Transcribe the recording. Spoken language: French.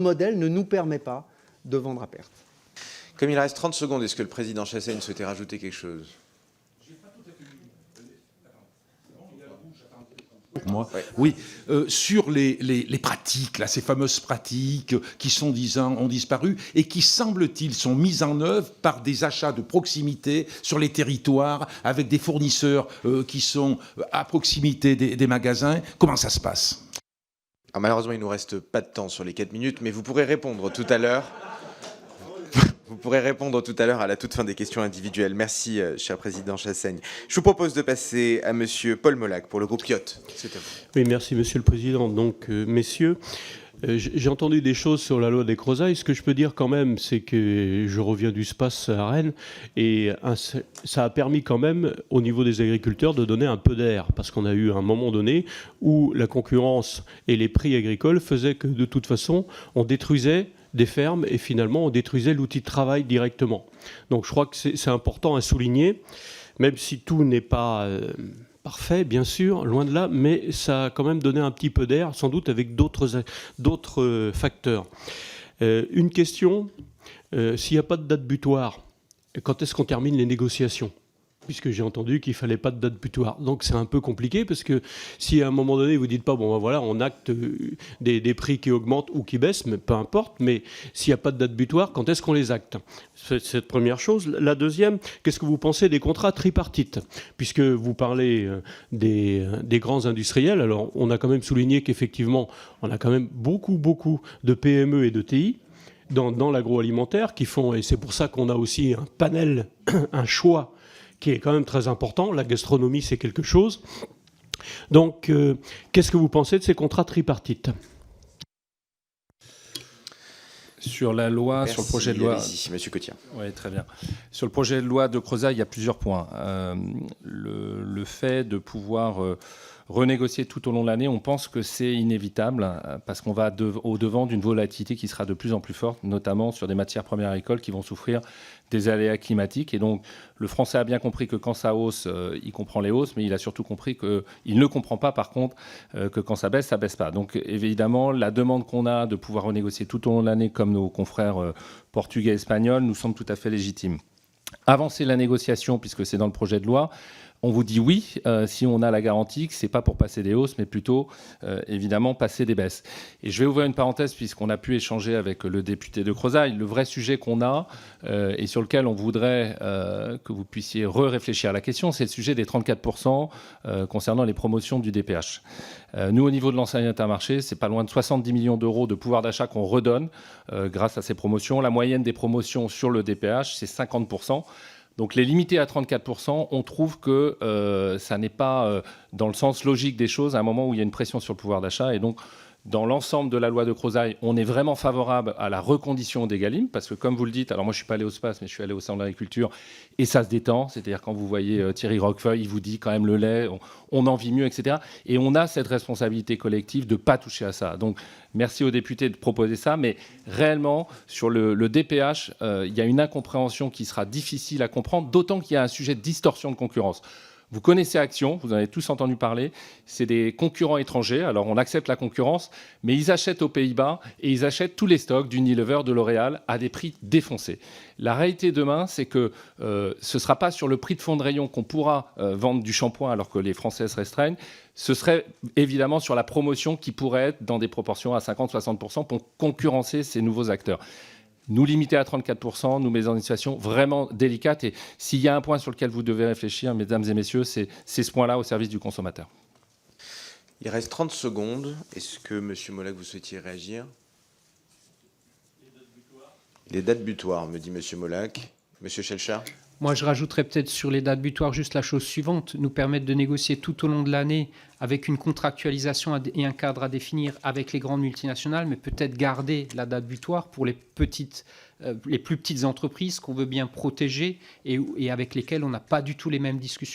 modèle ne nous permet pas de vendre à perte. Comme il reste 30 secondes, est-ce que le président Chassaigne souhaitait rajouter quelque chose? Pour moi. Ouais. Oui, sur les pratiques, là, ces fameuses pratiques qui sont, ont disparu et qui, semble-t-il, sont mises en œuvre par des achats de proximité sur les territoires avec des fournisseurs qui sont à proximité des magasins. Comment ça se passe? Alors, malheureusement, il ne nous reste pas de temps sur les 4 minutes, mais vous pourrez répondre tout à l'heure. Vous pourrez répondre tout à l'heure à la toute fin des questions individuelles. Merci, cher président Chassaigne. Je vous propose de passer à monsieur Paul Molac pour le groupe Yacht. C'est à vous. Oui, merci, monsieur le président. Donc, messieurs, j'ai entendu des choses sur la loi des Crozat. Ce que je peux dire quand même, c'est que je reviens du SPACE à Rennes et ça a permis quand même, au niveau des agriculteurs, de donner un peu d'air. Parce qu'on a eu un moment donné où la concurrence et les prix agricoles faisaient que, de toute façon, on détruisait des fermes et finalement on détruisait l'outil de travail directement. Donc je crois que c'est important à souligner, même si tout n'est pas parfait, bien sûr, loin de là, mais ça a quand même donné un petit peu d'air, sans doute avec d'autres facteurs. Une question, s'il n'y a pas de date butoir, quand est-ce qu'on termine les négociations ? Puisque j'ai entendu qu'il ne fallait pas de date butoir. Donc c'est un peu compliqué, parce que si à un moment donné, vous ne dites pas, bon ben voilà, on acte des prix qui augmentent ou qui baissent, mais peu importe, mais s'il n'y a pas de date butoir, quand est-ce qu'on les acte ? C'est cette première chose. La deuxième, qu'est-ce que vous pensez des contrats tripartites ? Puisque vous parlez des grands industriels, alors on a quand même souligné qu'effectivement, on a quand même beaucoup de PME et de TI dans l'agroalimentaire qui font, et c'est pour ça qu'on a aussi un panel, un choix qui est quand même très important. La gastronomie, c'est quelque chose. Donc, qu'est-ce que vous pensez de ces contrats tripartites ? Sur la loi, Merci, sur le projet de loi... Monsieur Cottier. Oui, très bien. Sur le projet de loi de Crozat, il y a plusieurs points. Le fait de pouvoir renégocier tout au long de l'année, on pense que c'est inévitable parce qu'on va au-devant d'une volatilité qui sera de plus en plus forte, notamment sur des matières premières agricoles qui vont souffrir des aléas climatiques. Et donc, le Français a bien compris que quand ça hausse, il comprend les hausses, mais il a surtout compris qu'il ne comprend pas, par contre, que quand ça baisse pas. Donc, évidemment, la demande qu'on a de pouvoir renégocier tout au long de l'année, comme nos confrères portugais et espagnols, nous semble tout à fait légitime. Avancer la négociation, puisque c'est dans le projet de loi, on vous dit oui, si on a la garantie que ce n'est pas pour passer des hausses, mais plutôt, évidemment, passer des baisses. Et je vais ouvrir une parenthèse, puisqu'on a pu échanger avec le député de Crozat. Le vrai sujet qu'on a, et sur lequel on voudrait que vous puissiez réfléchir à la question, c'est le sujet des 34% concernant les promotions du DPH. Nous, au niveau de l'enseigne Intermarché, c'est pas loin de 70 millions d'euros de pouvoir d'achat qu'on redonne grâce à ces promotions. La moyenne des promotions sur le DPH, c'est 50%. Donc les limiter à 34%, on trouve que ça n'est pas dans le sens logique des choses à un moment où il y a une pression sur le pouvoir d'achat. Et donc, dans l'ensemble de la loi de Crozat, on est vraiment favorable à la recondition des Galim, parce que comme vous le dites, alors moi je ne suis pas allé au SPACE, mais je suis allé au Salon de l'Agriculture, et ça se détend. C'est-à-dire quand vous voyez Thierry Roquefeuille, il vous dit quand même le lait, on en vit mieux, etc. Et on a cette responsabilité collective de ne pas toucher à ça. Donc merci aux députés de proposer ça, mais réellement, sur le DPH, il y a une incompréhension qui sera difficile à comprendre, d'autant qu'il y a un sujet de distorsion de concurrence. Vous connaissez Action, vous en avez tous entendu parler, c'est des concurrents étrangers, alors on accepte la concurrence, mais ils achètent aux Pays-Bas et ils achètent tous les stocks d'Unilever, de L'Oréal à des prix défoncés. La réalité demain, c'est que ce ne sera pas sur le prix de fond de rayon qu'on pourra vendre du shampoing alors que les Français se restreignent, ce serait évidemment sur la promotion qui pourrait être dans des proportions à 50-60% pour concurrencer ces nouveaux acteurs. Nous limiter à 34%, nous met dans une situation vraiment délicate. Et s'il y a un point sur lequel vous devez réfléchir, mesdames et messieurs, c'est ce point-là au service du consommateur. Il reste 30 secondes. Est-ce que, monsieur Molac, vous souhaitiez réagir ? Les dates butoirs, me dit monsieur Molac. Monsieur Schelchard ? Moi, je rajouterais peut-être sur les dates butoirs juste la chose suivante, nous permettre de négocier tout au long de l'année avec une contractualisation et un cadre à définir avec les grandes multinationales, mais peut-être garder la date butoir pour les plus petites entreprises qu'on veut bien protéger et avec lesquelles on n'a pas du tout les mêmes discussions.